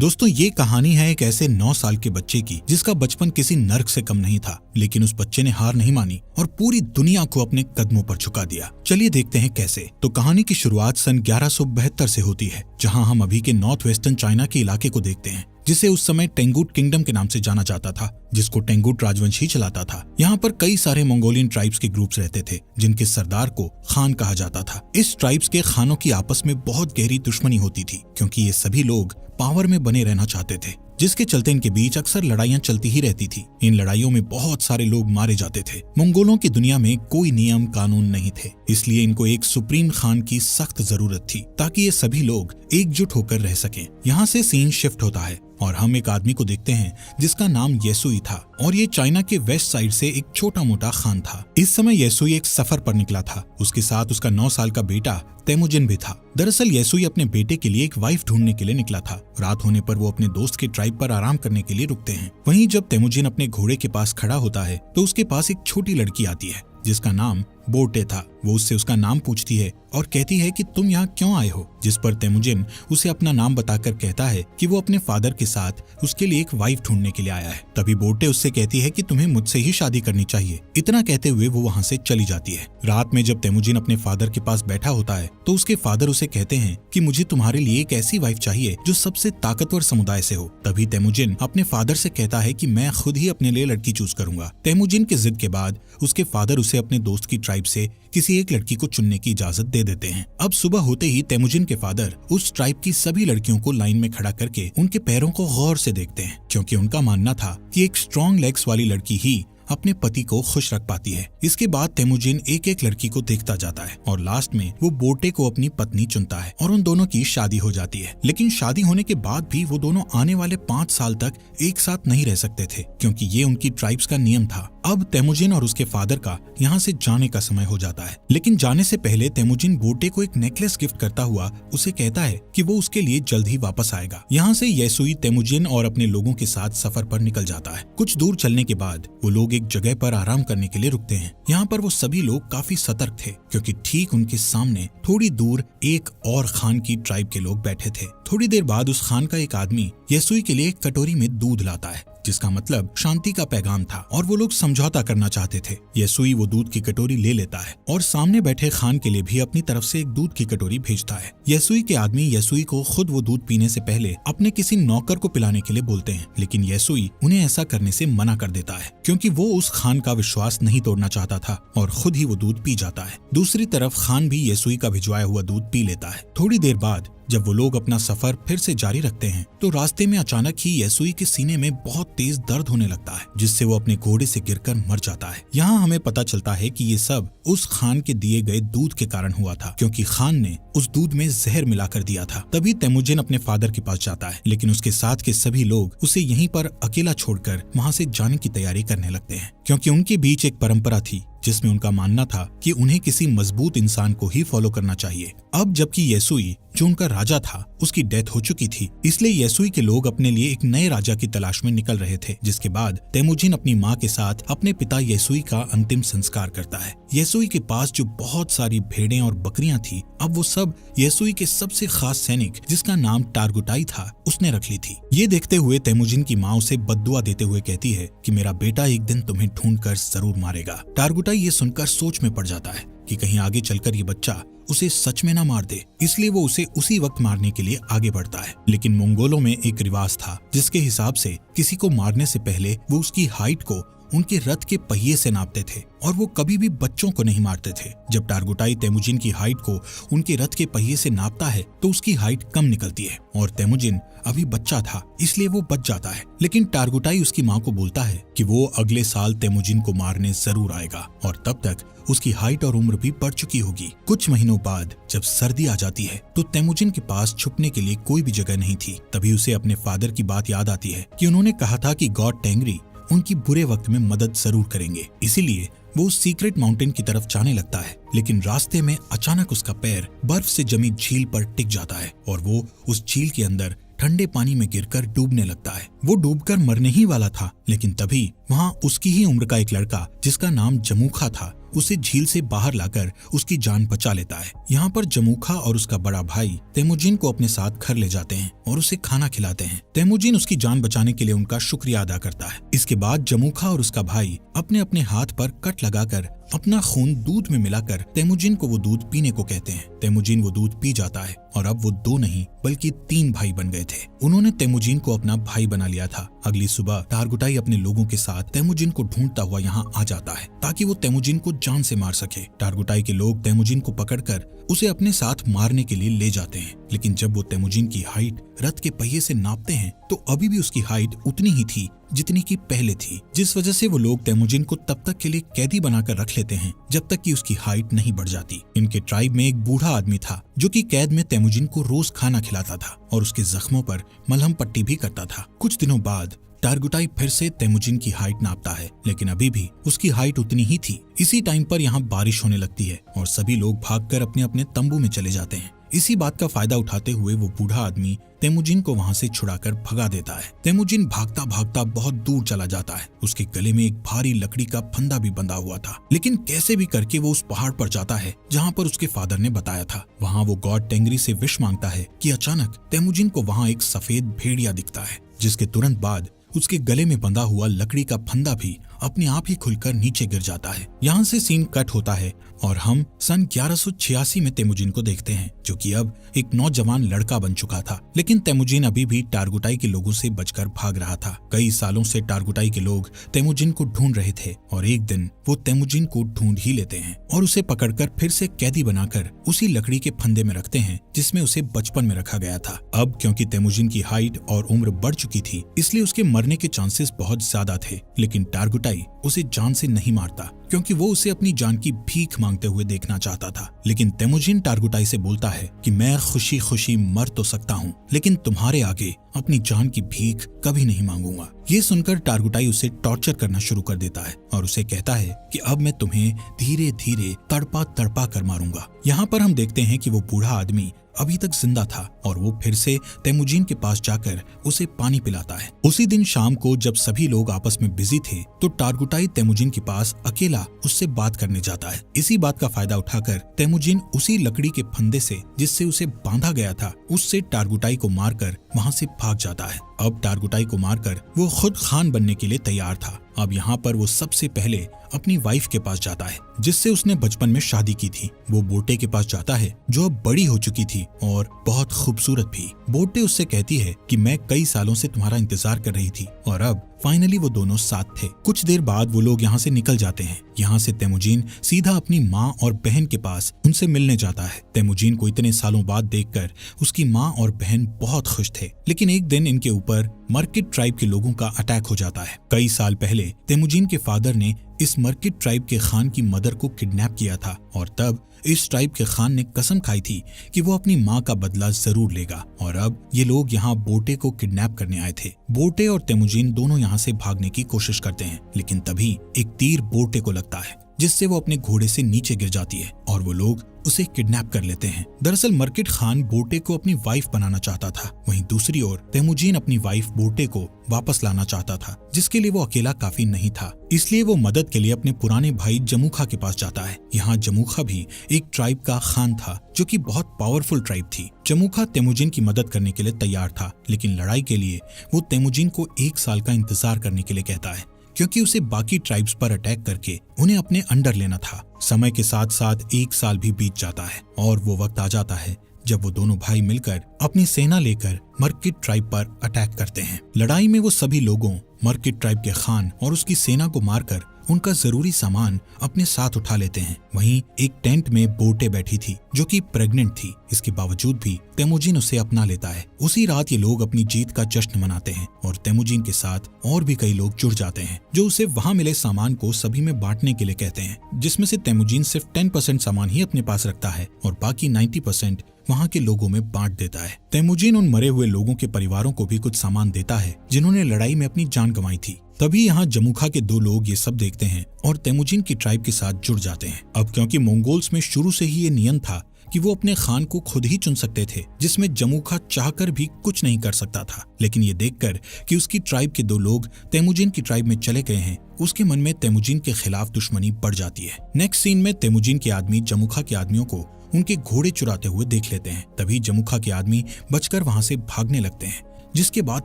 दोस्तों ये कहानी है एक ऐसे 9 साल के बच्चे की जिसका बचपन किसी नर्क से कम नहीं था, लेकिन उस बच्चे ने हार नहीं मानी और पूरी दुनिया को अपने कदमों पर झुका दिया। चलिए देखते हैं कैसे। तो कहानी की शुरुआत सन 1172 से होती है, जहां हम अभी के नॉर्थ वेस्टर्न चाइना के इलाके को देखते हैं, जिसे उस समय टेंगुट किंगडम के नाम से जाना जाता था, जिसको टेंगुट राजवंश ही चलाता था। यहाँ पर कई सारे मंगोलियन ट्राइब्स के ग्रुप्स रहते थे, जिनके सरदार को खान कहा जाता था। इस ट्राइब्स के खानों की आपस में बहुत गहरी दुश्मनी होती थी, क्योंकि ये सभी लोग पावर में बने रहना चाहते थे, जिसके चलते इनके बीच अक्सर लड़ाइयां चलती ही रहती थी। इन लड़ाइयों में बहुत सारे लोग मारे जाते थे। मंगोलों की दुनिया में कोई नियम कानून नहीं थे, इसलिए इनको एक सुप्रीम खान की सख्त जरूरत थी, ताकि ये सभी लोग एकजुट होकर रह सकें। यहाँ से सीन शिफ्ट होता है और हम एक आदमी को देखते हैं जिसका नाम येसुई था, और ये चाइना के वेस्ट साइड से एक छोटा मोटा खान था। इस समय येसुई एक सफर पर निकला था। उसके साथ उसका 9 साल का बेटा तेमुजिन भी था। दरअसल येसुई अपने बेटे के लिए एक वाइफ ढूंढने के लिए निकला था। रात होने पर वो अपने दोस्त के ट्राइब पर आराम करने के लिए रुकते हैं। वहीं जब तेमुजिन अपने घोड़े के पास खड़ा होता है तो उसके पास एक छोटी लड़की आती है जिसका नाम बोटे था। वो उससे उसका नाम पूछती है और कहती है कि तुम यहाँ क्यों आए हो, जिस पर तेमुजिन उसे अपना नाम बताकर कहता है कि वो अपने फादर के साथ उसके लिए एक वाइफ ढूंढने के लिए आया है। तभी बोटे उससे कहती है कि तुम्हें मुझसे ही शादी करनी चाहिए। इतना कहते हुए वो वहाँ से चली जाती है। रात में जब तेमुजिन अपने फादर के पास बैठा होता है तो उसके फादर उसे कहते हैं कि मुझे तुम्हारे लिए एक ऐसी वाइफ चाहिए जो सबसे ताकतवर समुदाय से हो। तभी तेमुजिन अपने फादर से कहता है कि मैं खुद ही अपने लिए लड़की चूज करूंगा। तेमुजिन की जिद के बाद उसके फादर उसे अपने दोस्त की ट्राइब से किसी एक लड़की को चुनने की इजाजत दे देते हैं। अब सुबह होते ही तेमुजिन के फादर उस ट्राइब की सभी लड़कियों को लाइन में खड़ा करके उनके पैरों को गौर से देखते हैं, क्योंकि उनका मानना था कि एक स्ट्रॉन्ग लेग्स वाली लड़की ही अपने पति को खुश रख पाती है। इसके बाद तेमुजिन एक एक लड़की को देखता जाता है और लास्ट में वो बोटे को अपनी पत्नी चुनता है और उन दोनों की शादी हो जाती है। लेकिन शादी होने के बाद भी वो दोनों आने वाले 5 साल तक एक साथ नहीं रह सकते थे, क्योंकि ये उनकी ट्राइब्स का नियम था। अब तेमुजिन और उसके फादर का यहाँ से जाने का समय हो जाता है, लेकिन जाने से पहले तेमुजिन बोटे को एक नेकलेस गिफ्ट करता हुआ उसे कहता है कि वो उसके लिए जल्द ही वापस आएगा। यहाँ से येसुई तेमुजिन और अपने लोगों के साथ सफर पर निकल जाता है। कुछ दूर चलने के बाद वो लोग एक जगह पर आराम करने के लिए रुकते हैं। यहाँ पर वो सभी लोग काफी सतर्क थे, क्योंकि ठीक उनके सामने थोड़ी दूर एक और खान की ट्राइब के लोग बैठे थे। थोड़ी देर बाद उस खान का एक आदमी येसुई के लिए एक कटोरी में दूध लाता है, जिसका मतलब शांति का पैगाम था, और वो लोग समझौता करना चाहते थे। येसुई वो दूध की कटोरी ले लेता है और सामने बैठे खान के लिए भी अपनी तरफ से एक दूध की कटोरी भेजता है। येसुई के आदमी येसुई को खुद वो दूध पीने से पहले अपने किसी नौकर को पिलाने के लिए बोलते हैं, लेकिन येसुई उन्हें ऐसा करने से मना कर देता है, क्योंकि वो उस खान का विश्वास नहीं तोड़ना चाहता था और खुद ही वो दूध पी जाता है। दूसरी तरफ खान भी येसुई का भिजवाया हुआ दूध पी लेता है। थोड़ी देर बाद जब वो लोग अपना सफर फिर से जारी रखते हैं तो रास्ते में अचानक ही येसुई के सीने में बहुत तेज दर्द होने लगता है, जिससे वो अपने घोड़े से गिरकर मर जाता है। यहाँ हमें पता चलता है कि ये सब उस खान के दिए गए दूध के कारण हुआ था, क्योंकि खान ने उस दूध में जहर मिलाकर दिया था। तभी तेमुजिन अपने फादर के पास जाता है, लेकिन उसके साथ के सभी लोग उसे यहीं पर अकेला छोड़कर वहाँ से जाने की तैयारी करने लगते हैं, क्योंकि उनके बीच एक परंपरा थी जिसमें उनका मानना था कि उन्हें किसी मजबूत इंसान को ही फॉलो करना चाहिए। अब जबकि येसुई जो उनका राजा था उसकी डेथ हो चुकी थी, इसलिए येसुई के लोग अपने लिए एक नए राजा की तलाश में निकल रहे थे। जिसके बाद तेमुजिन अपनी माँ के साथ अपने पिता येसुई का अंतिम संस्कार करता है। येसुई के पास जो बहुत सारी भेड़ें और बकरियां थी, अब वो सब येसुई के सबसे खास सैनिक जिसका नाम टारगुटाई था उसने रख ली थी। ये देखते हुए तेमुजिन की माँ उसे बद्दुआ देते हुए कहती है कि मेरा बेटा एक दिन तुम्हें ढूंढकर जरूर मारेगा। टारगुटाई ये सुनकर सोच में पड़ जाता है कि कहीं आगे चलकर ये बच्चा उसे सच में ना मार दे, इसलिए वो उसे उसी वक्त मारने के लिए आगे बढ़ता है। लेकिन मंगोलों में एक रिवाज था जिसके हिसाब से किसी को मारने से पहले वो उसकी हाइट को उनके रथ के पहिए से नापते थे, और वो कभी भी बच्चों को नहीं मारते थे। जब टारगुटाई तेमुजिन की हाइट को उनके रथ के पहिए से नापता है तो उसकी हाइट कम निकलती है, और तेमुजिन अभी बच्चा था इसलिए वो बच जाता है। लेकिन टारगुटाई उसकी माँ को बोलता है कि वो अगले साल तेमुजिन को मारने जरूर आएगा, और तब तक उसकी हाइट और उम्र भी बढ़ चुकी होगी। कुछ महीनों बाद जब सर्दी आ जाती है तो तेमुजिन के पास छुपने के लिए कोई भी जगह नहीं थी। तभी उसे अपने फादर की बात याद आती है कि उन्होंने कहा था कि गॉड टेंगरी उनकी बुरे वक्त में मदद जरूर करेंगे। इसीलिए वो उस सीक्रेट माउंटेन की तरफ जाने लगता है, लेकिन रास्ते में अचानक उसका पैर बर्फ से जमी झील पर टिक जाता है और वो उस झील के अंदर ठंडे पानी में गिरकर डूबने लगता है। वो डूबकर मरने ही वाला था, लेकिन तभी वहाँ उसकी ही उम्र का एक लड़का जिसका नाम जमूखा था उसे झील से बाहर लाकर उसकी जान बचा लेता है। यहाँ पर जमूखा और उसका बड़ा भाई तेमुजिन को अपने साथ घर ले जाते हैं और उसे खाना खिलाते हैं। तेमुजिन उसकी जान बचाने के लिए उनका शुक्रिया अदा करता है। इसके बाद जमूखा और उसका भाई अपने अपने हाथ पर कट लगाकर अपना खून दूध में मिलाकर तेमुजिन को वो दूध पीने को कहते हैं। तेमुजिन वो दूध पी जाता है और अब वो 2 नहीं बल्कि 3 भाई बन गए थे। उन्होंने तेमुजिन को अपना भाई बना लिया था। अगली सुबह टारगुटाई अपने लोगों के साथ तेमुजिन को ढूंढता हुआ यहाँ आ जाता है ताकि वो तेमुजिन को जान से मार सके। टारगुटाई के लोग तेमुजिन को पकड़कर उसे अपने साथ मारने के लिए ले जाते हैं, लेकिन जब वो तेमुजिन की हाइट रथ के पहिए से नापते हैं तो अभी भी उसकी हाइट उतनी ही थी जितनी की पहले थी, जिस वजह से वो लोग तेमुजिन को तब तक के लिए कैदी बनाकर रख लेते हैं जब तक कि उसकी हाइट नहीं बढ़ जाती। इनके ट्राइब में एक बूढ़ा आदमी था जो कि कैद में तेमुजिन को रोज खाना खिलाता था और उसके जख्मों पर मलहम पट्टी भी करता था। कुछ दिनों बाद टारगुटाई फिर से तेमुजिन की हाइट नापता है, लेकिन अभी भी उसकी हाइट उतनी ही थी। इसी टाइम पर यहाँ बारिश होने लगती है और सभी लोग भागकर अपने अपने तंबू में चले जाते हैं। इसी बात का फायदा उठाते हुए वो बूढ़ा आदमी तेमुजिन को वहाँ से छुड़ाकर भगा देता है। तेमुजिन भागता भागता बहुत दूर चला जाता है। उसके गले में एक भारी लकड़ी का फंदा भी बंधा हुआ था, लेकिन कैसे भी करके वो उस पहाड़ पर जाता है जहाँ पर उसके फादर ने बताया था। वहाँ वो गॉड टेंगरी से विश मांगता है कि अचानक तेमुजिन को वहाँ एक सफेद भेड़िया दिखता है, जिसके तुरंत बाद उसके गले में बंधा हुआ लकड़ी का फंदा भी अपने आप ही खुलकर नीचे गिर जाता है। यहाँ से सीन कट होता है और हम सन 1186 में तेमुजिन को देखते हैं, जो कि अब एक नौजवान लड़का बन चुका था। लेकिन तेमुजिन अभी भी टारगुटाई के लोगों से बचकर भाग रहा था। कई सालों से टारगुटाई के लोग तेमुजिन को ढूंढ रहे थे और एक दिन वो तेमुजिन को ढूंढ ही लेते हैं और उसे पकड़कर फिर से कैदी बनाकर उसी लकड़ी के फंदे में रखते हैं जिसमें उसे बचपन में रखा गया था। अब क्योंकि तेमुजिन की हाइट और उम्र बढ़ चुकी थी, इसलिए उसके मरने के चांसेस बहुत ज्यादा थे। लेकिन टारगुटाई उसे जान से नहीं मारता क्योंकि वो उसे अपनी जान की भीख मांगते हुए देखना चाहता था। लेकिन तेमुजिन टारगुटाई से बोलता है कि मैं खुशी खुशी मर तो सकता हूँ, लेकिन तुम्हारे आगे अपनी जान की भीख कभी नहीं मांगूंगा। ये सुनकर टारगुटाई उसे टॉर्चर करना शुरू कर देता है और उसे कहता है कि अब मैं तुम्हें धीरे धीरे तड़पा तड़पा कर मारूंगा। यहाँ पर हम देखते हैं कि वो बूढ़ा आदमी अभी तक जिंदा था और वो फिर से तेमुजिन के पास जाकर उसे पानी पिलाता है। उसी दिन शाम को जब सभी लोग आपस में बिजी थे तो टारगुटाई तेमुजिन के पास अकेला उससे बात करने जाता है। इसी बात का फायदा उठाकर तेमुजिन उसी लकड़ी के फंदे से जिससे उसे बांधा गया था उससे टारगुटाई को मारकर वहाँ से भाग जाता है। अब टारगुटाई को मारकर वो खुद खान बनने के लिए तैयार था। अब यहाँ पर वो सबसे पहले अपनी वाइफ के पास जाता है जिससे उसने बचपन में शादी की थी। वो बोटे के पास जाता है जो अब बड़ी हो चुकी थी और बहुत खूबसूरत भी। बोटे उससे कहती है कि मैं कई सालों से तुम्हारा इंतजार कर रही थी और अब फाइनली वो दोनों साथ थे। कुछ देर बाद वो लोग यहाँ से निकल जाते हैं। यहाँ से तेमुजिन सीधा अपनी माँ और बहन के पास उनसे मिलने जाता है। तेमुजिन को इतने सालों बाद देखकर उसकी माँ और बहन बहुत खुश थे, लेकिन एक दिन इनके ऊपर मर्किट ट्राइब के लोगों का अटैक हो जाता है। कई साल पहले तेमुजिन के फादर ने इस मर्किट ट्राइब के खान की मदर को किडनैप किया था और तब इस ट्राइब के खान ने कसम खाई थी कि वो अपनी माँ का बदला जरूर लेगा। और अब ये लोग यहाँ बोटे को किडनैप करने आए थे। बोटे और तेमुजिन दोनों यहाँ से भागने की कोशिश करते हैं, लेकिन तभी एक तीर बोटे को लगता है जिससे वो अपने घोड़े से नीचे गिर जाती है और वो लोग उसे किडनैप कर लेते हैं। दरअसल मर्किट खान बोटे को अपनी वाइफ बनाना चाहता था, वहीं दूसरी ओर तेमुजिन अपनी वाइफ बोटे को वापस लाना चाहता था, जिसके लिए वो अकेला काफी नहीं था। इसलिए वो मदद के लिए अपने पुराने भाई जमूखा के पास जाता है। यहाँ जमूखा भी एक ट्राइब का खान था जो कि बहुत पावरफुल ट्राइब थी। जमूखा तेमुजिन की मदद करने के लिए तैयार था, लेकिन लड़ाई के लिए वो तेमुजिन को 1 साल का इंतजार करने के लिए कहता है क्योंकि उसे बाकी ट्राइब्स पर अटैक करके उन्हें अपने अंडर लेना था। समय के साथ साथ 1 साल भी बीत जाता है और वो वक्त आ जाता है जब वो दोनों भाई मिलकर अपनी सेना लेकर मर्किट ट्राइब पर अटैक करते हैं। लड़ाई में वो सभी लोगों मर्किट ट्राइब के खान और उसकी सेना को मारकर उनका जरूरी सामान अपने साथ उठा लेते हैं। वहीं एक टेंट में बोटे बैठी थी जो कि प्रेग्नेंट थी। इसके बावजूद भी तेमुजिन उसे अपना लेता है। उसी रात ये लोग अपनी जीत का जश्न मनाते हैं और तेमुजिन के साथ और भी कई लोग जुड़ जाते हैं जो उसे वहां मिले सामान को सभी में बांटने के लिए कहते हैं, जिसमें से तेमुजिन सिर्फ 10% सामान ही अपने पास रखता है और बाकी 90% वहाँ के लोगों में बांट देता है। तेमुजिन उन मरे हुए लोगों के परिवारों को भी कुछ सामान देता है जिन्होंने लड़ाई में अपनी जान गंवाई थी। तभी यहाँ जमूखा के 2 लोग ये सब देखते हैं और तेमुजिन की ट्राइब के साथ जुड़ जाते हैं। अब क्योंकि मंगोल्स में शुरू से ही ये नियम था कि वो अपने खान को खुद ही चुन सकते थे, जिसमें जमूखा चाहकर भी कुछ नहीं कर सकता था। लेकिन ये देखकर कि उसकी ट्राइब के 2 लोग तेमुजिन की ट्राइब में चले गए हैं, उसके मन में तेमुजिन के खिलाफ दुश्मनी बढ़ जाती है। नेक्स्ट सीन में तेमुजिन के आदमी जमूखा के आदमियों को उनके घोड़े चुराते हुए देख लेते हैं। तभी जमूखा के आदमी बचकर वहां से भागने लगते हैं, जिसके बाद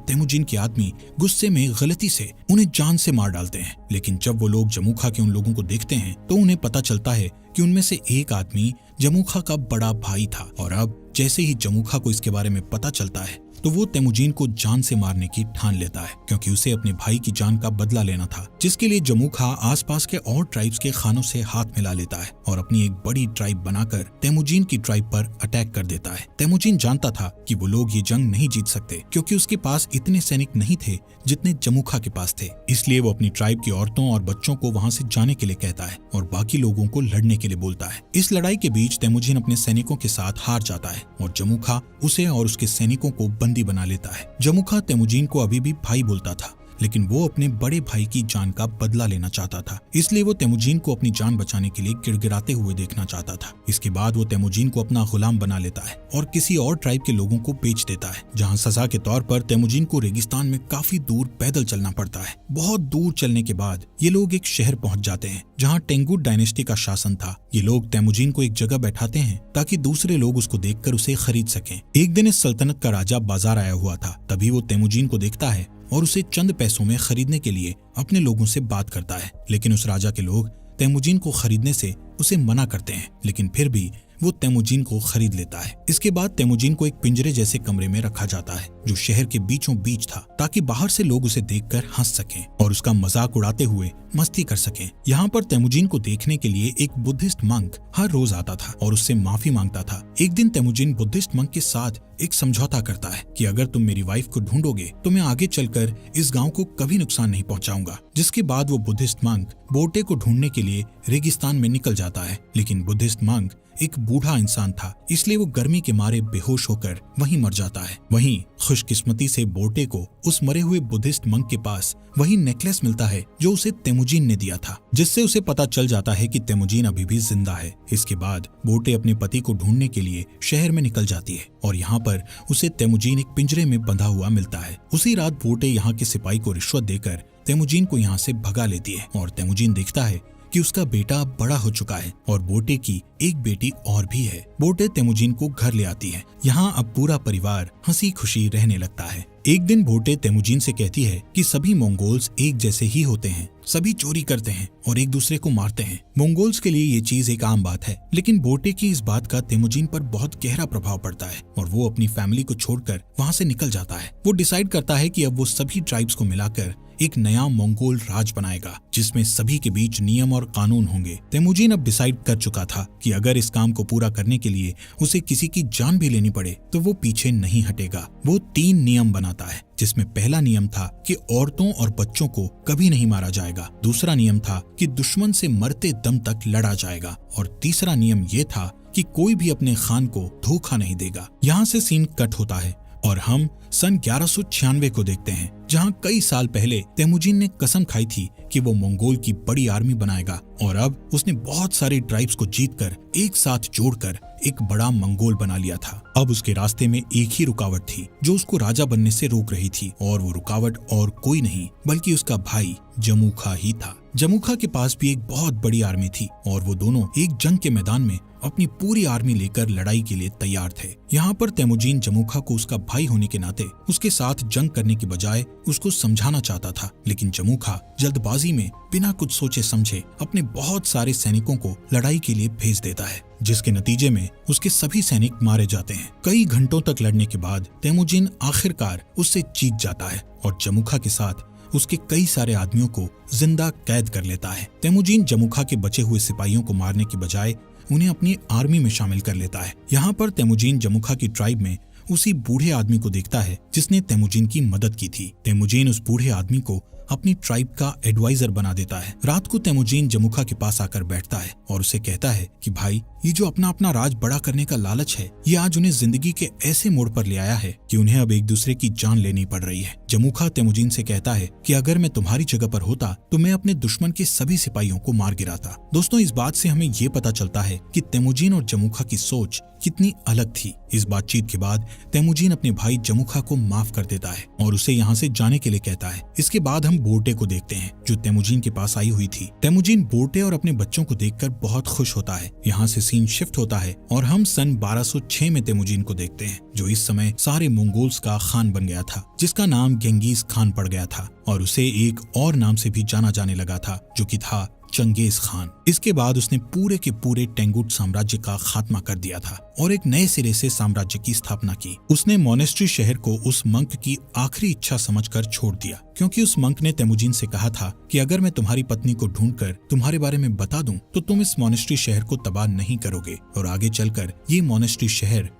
तेमुजिन के आदमी गुस्से में गलती से उन्हें जान से मार डालते हैं। लेकिन जब वो लोग जमूखा के उन लोगों को देखते हैं तो उन्हें पता चलता है कि उनमें से एक आदमी जमूखा का बड़ा भाई था। और अब जैसे ही जमूखा को इसके बारे में पता चलता है तो वो तेमुजिन को जान से मारने की ठान लेता है, क्योंकि उसे अपने भाई की जान का बदला लेना था, जिसके लिए जमूखा आसपास के और ट्राइब्स के खानों से हाथ मिला लेता है और अपनी एक बड़ी ट्राइब बनाकर तेमुजिन की ट्राइब पर अटैक कर देता है। तेमुजिन जानता था कि वो लोग ये जंग नहीं जीत सकते, क्योंकि उसके पास इतने सैनिक नहीं थे जितने जमूखा के पास थे। इसलिए वो अपनी ट्राइब की औरतों और बच्चों को वहां से जाने के लिए कहता है और बाकी लोगों को लड़ने के लिए बोलता है। इस लड़ाई के बीच तेमुजिन अपने सैनिकों के साथ हार जाता है और जमूखा उसे और उसके सैनिकों को बंदी बना लेता है। जमूखा तेमुजिन को अभी भी भाई बोलता था, लेकिन वो अपने बड़े भाई की जान का बदला लेना चाहता था। इसलिए वो तेमुजिन को अपनी जान बचाने के लिए गिड़गिड़ाते हुए देखना चाहता था। इसके बाद वो तेमुजिन को अपना गुलाम बना लेता है और किसी और ट्राइब के लोगों को बेच देता है, जहाँ सजा के तौर पर तेमुजिन को रेगिस्तान में काफी दूर पैदल चलना पड़ता है। बहुत दूर चलने के बाद ये लोग एक शहर पहुंच जाते हैं जहाँ टेंगुट डायनेस्टी का शासन था। ये लोग तेमुजिन को एक जगह बैठाते हैं ताकि दूसरे लोग उसको देखकर उसे खरीद सकें। एक दिन इस सल्तनत का राजा बाजार आया हुआ था। तभी वो तेमुजिन को देखता है और उसे चंद पैसों में खरीदने के लिए अपने लोगों से बात करता है। लेकिन उस राजा के लोग तेमुजिन को खरीदने से उसे मना करते हैं, लेकिन फिर भी वो तेमुजिन को खरीद लेता है। इसके बाद तेमुजिन को एक पिंजरे जैसे कमरे में रखा जाता है जो शहर के बीचों बीच था, ताकि बाहर से लोग उसे देखकर हंस सकें और उसका मजाक उड़ाते हुए मस्ती कर सकें। यहाँ पर तेमुजिन को देखने के लिए एक बुद्धिस्ट मंक हर रोज आता था और उससे माफी मांगता था। एक दिन तेमुजिन बुद्धिस्ट मंक के साथ एक समझौता करता है कि अगर तुम मेरी वाइफ को ढूंढोगे तो मैं आगे चलकर इस गांव को कभी नुकसान नहीं पहुंचाऊंगा। जिसके बाद वो बुद्धिस्ट मंक बोटे को ढूंढने के लिए रेगिस्तान में निकल जाता है। लेकिन बुद्धिस्ट मंक एक बूढ़ा इंसान था, इसलिए वो गर्मी के मारे बेहोश होकर वहीं मर जाता है। वहीं खुशकिस्मती से बोटे को उस मरे हुए बुद्धिस्ट मंक के पास वही नेकलेस मिलता है जो उसे तेमुजिन ने दिया था, जिससे उसे पता चल जाता है कि तेमुजिन अभी भी जिंदा है। इसके बाद बोटे अपने पति को ढूंढने के लिए शहर में निकल जाती है और यहाँ पर उसे तेमुजिन एक पिंजरे में बंधा हुआ मिलता है। उसी रात बोटे यहाँ के सिपाही को रिश्वत देकर तेमुजिन को यहाँ से भगा लेती है और तेमुजिन देखता है कि उसका बेटा बड़ा हो चुका है और बोटे की एक बेटी और भी है। बोटे तेमुजिन को घर ले आती है। यहाँ अब पूरा परिवार हंसी खुशी रहने लगता है। एक दिन बोटे तेमुजिन से कहती है कि सभी मंगोल्स एक जैसे ही होते हैं, सभी चोरी करते हैं और एक दूसरे को मारते हैं। मंगोल्स के लिए ये चीज एक आम बात है। लेकिन बोटे की इस बात का तेमुजिन पर बहुत गहरा प्रभाव पड़ता है और वो अपनी फैमिली को छोड़कर वहाँ से निकल जाता है। वो डिसाइड करता है कि अब वो सभी ट्राइब्स को मिलाकर एक नया मंगोल राज बनाएगा, जिसमें सभी के बीच नियम और कानून होंगे। तेमुजिन अब डिसाइड कर चुका था कि अगर इस काम को पूरा करने के लिए उसे किसी की जान भी लेनी पड़े तो वो पीछे नहीं हटेगा। वो 3 नियम बनाता है, जिसमें पहला नियम था कि औरतों और बच्चों को कभी नहीं मारा जाएगा। दूसरा नियम था कि दुश्मन से मरते दम तक लड़ा जाएगा और तीसरा नियम ये था कि कोई भी अपने खान को धोखा नहीं देगा। यहाँ से सीन कट होता है और हम सन 1196 को देखते हैं, जहां कई साल पहले तेमुजिन ने कसम खाई थी कि वो मंगोल की बड़ी आर्मी बनाएगा और अब उसने बहुत सारे ट्राइब्स को जीतकर एक साथ जोड़कर एक बड़ा मंगोल बना लिया था। अब उसके रास्ते में एक ही रुकावट थी जो उसको राजा बनने से रोक रही थी, और वो रुकावट और कोई नहीं बल्कि उसका भाई जमूखा ही था। जमूखा के पास भी एक बहुत बड़ी आर्मी थी और वो दोनों एक जंग के मैदान में अपनी पूरी आर्मी लेकर लड़ाई के लिए तैयार थे। यहाँ पर तेमुजिन जमूखा को उसका भाई होने के नाते उसके साथ जंग करने की बजाय उसको समझाना चाहता था, लेकिन जमूखा जल्दबाजी में बिना कुछ सोचे समझे अपने बहुत सारे सैनिकों को लड़ाई के लिए भेज देता है, जिसके नतीजे में उसके सभी सैनिक मारे जाते हैं। कई घंटों तक लड़ने के बाद तेमुजिन आखिरकार उससे जीत जाता है और जमूखा के साथ उसके कई सारे आदमियों को जिंदा कैद कर लेता है। तेमुजिन जमूखा के बचे हुए सिपाहियों को मारने की बजाय उन्हें अपनी आर्मी में शामिल कर लेता है। यहाँ पर तेमुजिन जमूखा की ट्राइब में उसी बूढ़े आदमी को देखता है जिसने तेमुजिन की मदद की थी। तेमुजिन उस बूढ़े आदमी को अपनी ट्राइब का एडवाइजर बना देता है। रात को तेमुजिन जमुखा के पास आकर बैठता है और उसे कहता है कि भाई, ये जो अपना अपना राज बड़ा करने का लालच है, ये आज उन्हें जिंदगी के ऐसे मोड़ पर ले आया है कि उन्हें अब एक दूसरे की जान लेनी पड़ रही है। जमुखा तेमुजिन से कहता है कि अगर मैं तुम्हारी जगह पर होता तो मैं अपने दुश्मन के सभी सिपाहियों को मार गिराता। दोस्तों, इस बात से हमें ये पता चलता है कि तेमुजिन और जमुखा की सोच कितनी अलग थी। इस बातचीत के बाद तेमुजिन अपने भाई जमुखा को माफ कर देता है और उसे यहाँ से जाने के लिए कहता है। इसके बाद हम बोर्टे को देखते हैं जो तेमुजिन के पास आई हुई थी। तेमुजिन बोर्टे और अपने बच्चों को देखकर बहुत खुश होता है। यहाँ से सीन शिफ्ट होता है और हम सन 1206 में तेमुजिन को देखते हैं, जो इस समय सारे मंगोल्स का खान बन गया था, जिसका नाम गेंगीज खान पड़ गया था और उसे एक और नाम से भी जाना जाने लगा था, जो कि था चंगेज खान। इसके बाद उसने पूरे के पूरे टेंगुट साम्राज्य का खात्मा कर दिया था और एक नए सिरे से साम्राज्य की स्थापना की। उसने मोनेस्ट्री शहर को उस मंक की आखिरी इच्छा समझकर छोड़ दिया, क्योंकि उस मंक ने तेमुजिन से कहा था कि अगर मैं तुम्हारी पत्नी को ढूंढकर तुम्हारे बारे में बता दूं तो तुम इस मोनेस्ट्री शहर को तबाह नहीं करोगे और आगे चलकर ये मोनेस्ट्री शहर